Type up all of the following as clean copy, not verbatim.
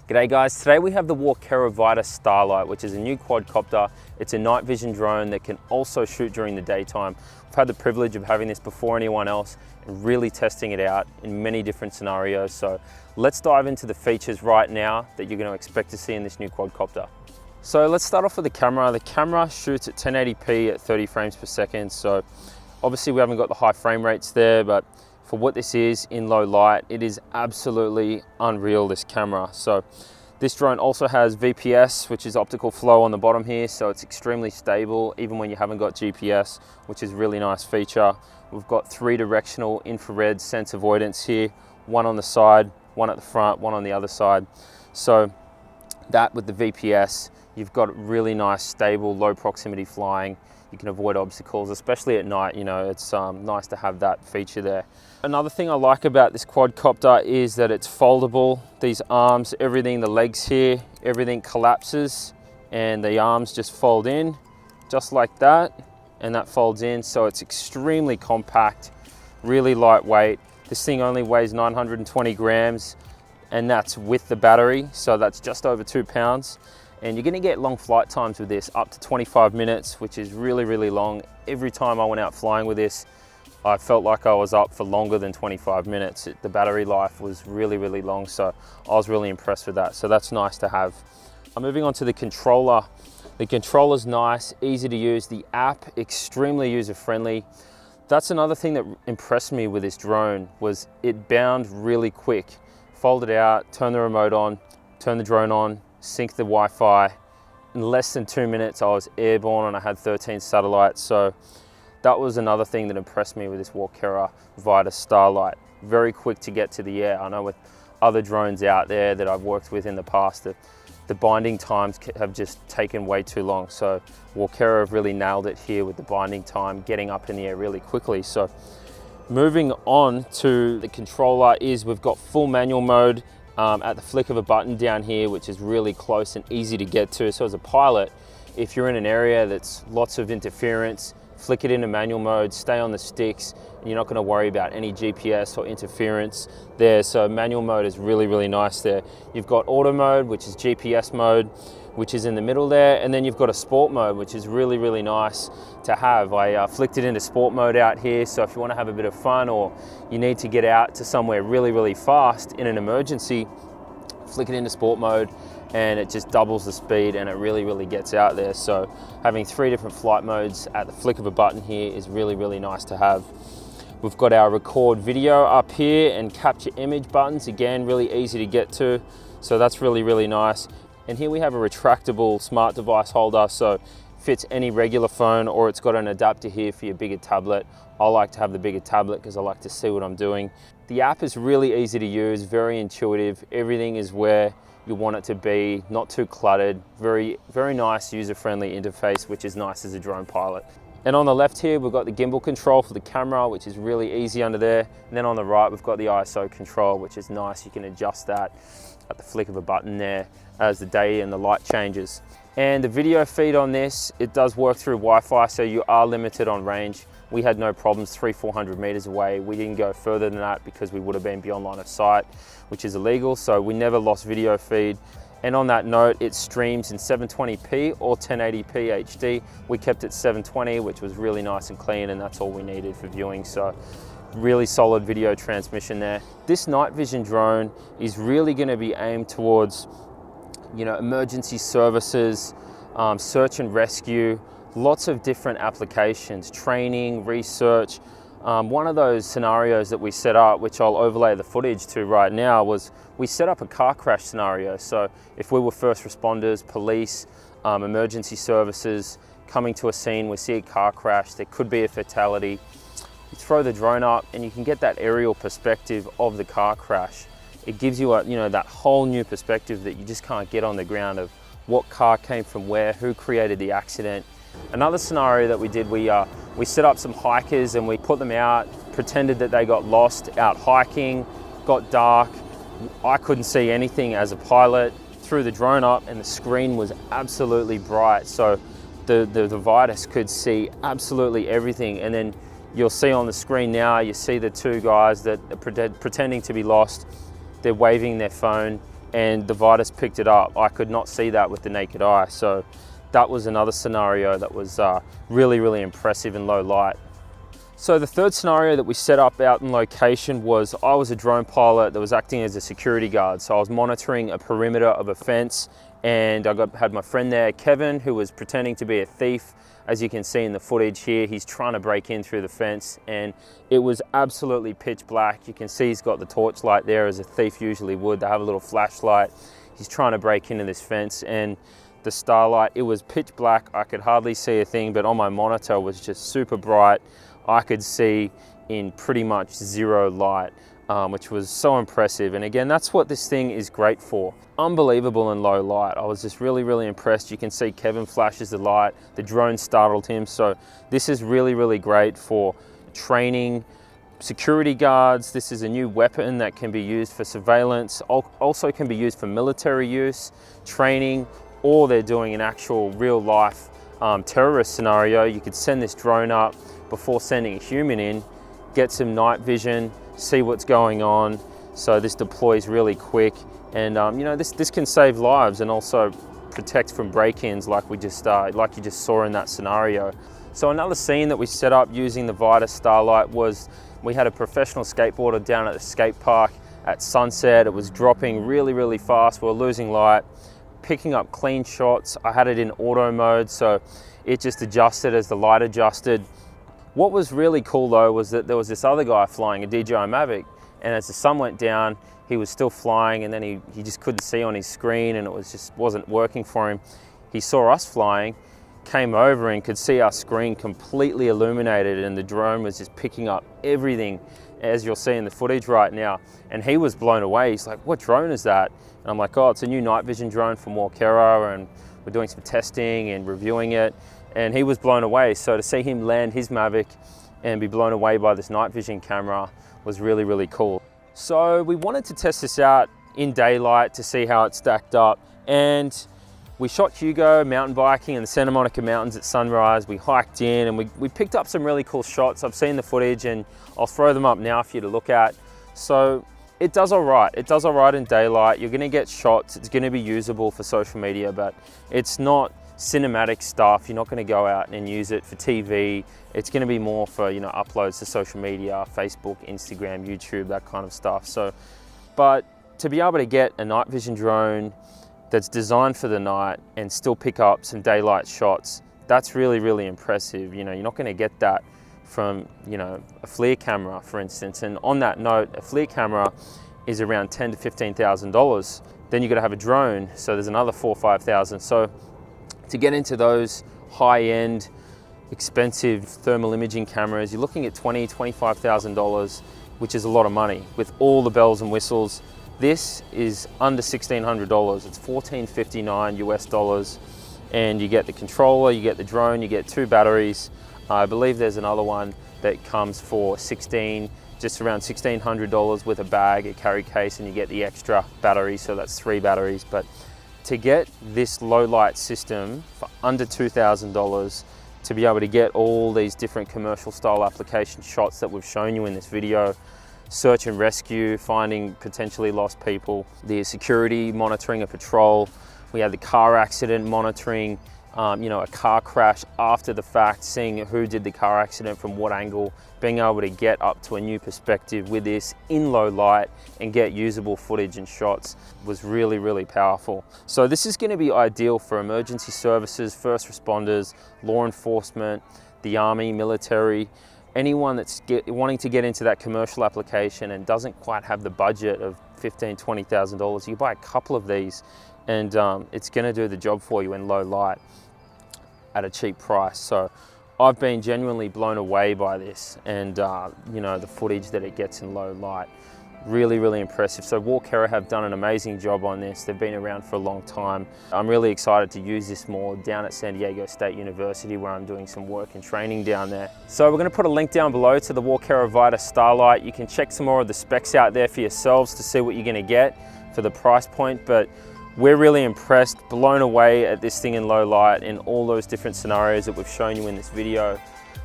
G'day guys, today we have the WALKERA VITUS STARLIGHT, which is a new quadcopter. It's a night vision drone that can also shoot during the daytime. I've had the privilege of having this before anyone else and really testing it out in many different scenarios. So let's dive into the features right now that you're going to expect to see in this new quadcopter. So let's start off with the camera. The camera shoots at 1080p at 30 frames per second. So obviously we haven't got the high frame rates there, but for what this is in low light, it is absolutely unreal, this camera. So this drone also has VPS, which is optical flow on the bottom here. So it's extremely stable, even when you haven't got GPS, which is a really nice feature. We've got 3 directional infrared sense avoidance here, one on the side, one at the front, one on the other side. So that with the VPS, you've got really nice, stable, low proximity flying. You can avoid obstacles, especially at night. You know, it's nice to have that feature there. Another thing I like about this quadcopter is that it's foldable. These arms, everything, the legs here, everything collapses and the arms just fold in just like that, and that folds in. So it's extremely compact, really lightweight. This thing only weighs 920 grams and that's with the battery. So that's just over 2 pounds. And you're gonna get long flight times with this, up to 25 minutes, which is really, really long. Every time I went out flying with this, I felt like I was up for longer than 25 minutes. The battery life was really, really long, so I was really impressed with that. So that's nice to have. I'm moving on to the controller. The controller's nice, easy to use. The app, extremely user-friendly. That's another thing that impressed me with this drone, was it bound really quick. Fold it out, turn the remote on, turn the drone on, sync the Wi-Fi. In less than 2 minutes, I was airborne and I had 13 satellites. So that was another thing that impressed me with this WALKERA VITUS STARLIGHT. Very quick to get to the air. I know with other drones out there that I've worked with in the past, the binding times have just taken way too long. So WALKERA have really nailed it here with the binding time, getting up in the air really quickly. So moving on to the controller is we've got full manual mode at the flick of a button down here, which is really close and easy to get to. So as a pilot, if you're in an area that's lots of interference, flick it into manual mode, stay on the sticks, and you're not going to worry about any GPS or interference there. So manual mode is really, really nice there. You've got auto mode, which is GPS mode, which is in the middle there, and then you've got a sport mode, which is really, really nice to have. I flicked it into sport mode out here, so if you want to have a bit of fun or you need to get out to somewhere really, really fast in an emergency, flick it into sport mode and it just doubles the speed and it really, really gets out there. So having 3 different flight modes at the flick of a button here is really, really nice to have. We've got our record video up here and capture image buttons, again, really easy to get to. So that's really, really nice. And here we have a retractable smart device holder, so fits any regular phone, or it's got an adapter here for your bigger tablet. I like to have the bigger tablet because I like to see what I'm doing. The app is really easy to use, very intuitive. Everything is where you want it to be, not too cluttered. Very, very nice user-friendly interface, which is nice as a drone pilot. And on the left here, we've got the gimbal control for the camera, which is really easy under there. And then on the right, we've got the ISO control, which is nice. You can adjust that at the flick of a button there as the day and the light changes. And the video feed on this, it does work through Wi-Fi, so you are limited on range. We had no problems 300-400 meters away. We didn't go further than that because we would have been beyond line of sight, which is illegal. So we never lost video feed. And on that note, it streams in 720p or 1080p HD. We kept it 720, which was really nice and clean, and that's all we needed for viewing. So really solid video transmission there. This night vision drone is really going to be aimed towards, you know, emergency services, search and rescue, lots of different applications, training, research. One of those scenarios that we set up, which I'll overlay the footage to right now, was we set up a car crash scenario. So if we were first responders, police, emergency services coming to a scene, we see a car crash, there could be a fatality. You throw the drone up and you can get that aerial perspective of the car crash. It gives you that whole new perspective that you just can't get on the ground, of what car came from where, who created the accident. Another scenario that we did, we set up some hikers and we put them out, pretended that they got lost out hiking, got dark. I couldn't see anything as a pilot, threw the drone up and the screen was absolutely bright. So the Vitus could see absolutely everything. And then you'll see on the screen now, you see the 2 guys that are pretending to be lost. They're waving their phone. and the Vitus picked it up. I could not see that with the naked eye. So that was another scenario that was really, really impressive in low light. So the third scenario that we set up out in location was I was a drone pilot that was acting as a security guard. So I was monitoring a perimeter of a fence, and I had my friend there, Kevin, who was pretending to be a thief. As you can see in the footage here, he's trying to break in through the fence, and it was absolutely pitch black. You can see he's got the torchlight there, as a thief usually would. They have a little flashlight. He's trying to break into this fence, and the Starlight, it was pitch black. I could hardly see a thing, but on my monitor was just super bright. I could see in pretty much zero light, which was so impressive. And again, that's what this thing is great for. Unbelievable in low light. I was just really, really impressed. You can see Kevin flashes the light. The drone startled him. So this is really, really great for training security guards. This is a new weapon that can be used for surveillance, also can be used for military use, training, or they're doing an actual real life terrorist scenario. You could send this drone up before sending a human in, get some night vision, see what's going on. So this deploys really quick, and you know, this can save lives and also protect from break-ins like you just saw in that scenario. So another scene that we set up using the Vitus Starlight was we had a professional skateboarder down at the skate park at sunset. It was dropping really, really fast. We were losing light, picking up clean shots. I had it in auto mode, so it just adjusted as the light adjusted. What was really cool though was that there was this other guy flying a DJI Mavic, and as the sun went down, he was still flying, and then he just couldn't see on his screen, and it wasn't working for him. He saw us flying, came over and could see our screen completely illuminated, and the drone was just picking up everything, as you'll see in the footage right now. And he was blown away. He's like, "What drone is that?" And I'm like, "Oh, it's a new night vision drone from WALKERA, and we're doing some testing and reviewing it." And he was blown away. So to see him land his Mavic and be blown away by this night vision camera was really, really cool. So we wanted to test this out in daylight to see how it stacked up. And we shot Hugo mountain biking in the Santa Monica Mountains at sunrise. We hiked in and we picked up some really cool shots. I've seen the footage and I'll throw them up now for you to look at. So it does all right. It does all right in daylight. You're gonna get shots. It's gonna be usable for social media, but it's not cinematic stuff. You're not going to go out and use it for TV. It's going to be more for, you know, uploads to social media, Facebook, Instagram, YouTube, that kind of stuff. So, but to be able to get a night vision drone that's designed for the night and still pick up some daylight shots, that's really, really impressive. You know, you're not going to get that from, you know, a FLIR camera, for instance. And on that note, a FLIR camera is around $10,000 to $15,000. Then you've got to have a drone, so there's another $4,000 or $5,000. So to get into those high-end, expensive thermal imaging cameras, you're looking at $20,000 to $25,000, which is a lot of money with all the bells and whistles. This is under $1,600. It's $1,459 US, and you get the controller, you get the drone, you get 2 batteries. I believe there's another one that comes for just around $1,600 with a bag, a carry case, and you get the extra battery, so that's 3 batteries. But to get this low light system for under $2,000, to be able to get all these different commercial style application shots that we've shown you in this video, search and rescue, finding potentially lost people, the security monitoring a patrol, we had the car accident monitoring, you know, a car crash after the fact, seeing who did the car accident from what angle, being able to get up to a new perspective with this in low light and get usable footage and shots was really, really powerful. So this is going to be ideal for emergency services, first responders, law enforcement, the army, military, anyone that's wanting to get into that commercial application and doesn't quite have the budget of $15,000 to $20,000. You buy a couple of these and it's going to do the job for you in low light at a cheap price. So I've been genuinely blown away by this, and you know, the footage that it gets in low light, really, really impressive. So WALKERA have done an amazing job on this. They've been around for a long time. I'm really excited to use this more down at San Diego State University, where I'm doing some work and training down there. So we're going to put a link down below to the WALKERA Vitus Starlight. You can check some more of the specs out there for yourselves to see what you're going to get for the price point, but we're really impressed, blown away at this thing in low light in all those different scenarios that we've shown you in this video.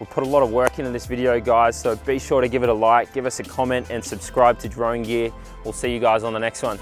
We've put a lot of work into this video, guys, so be sure to give it a like, give us a comment, and subscribe to Drone Gear. We'll see you guys on the next one.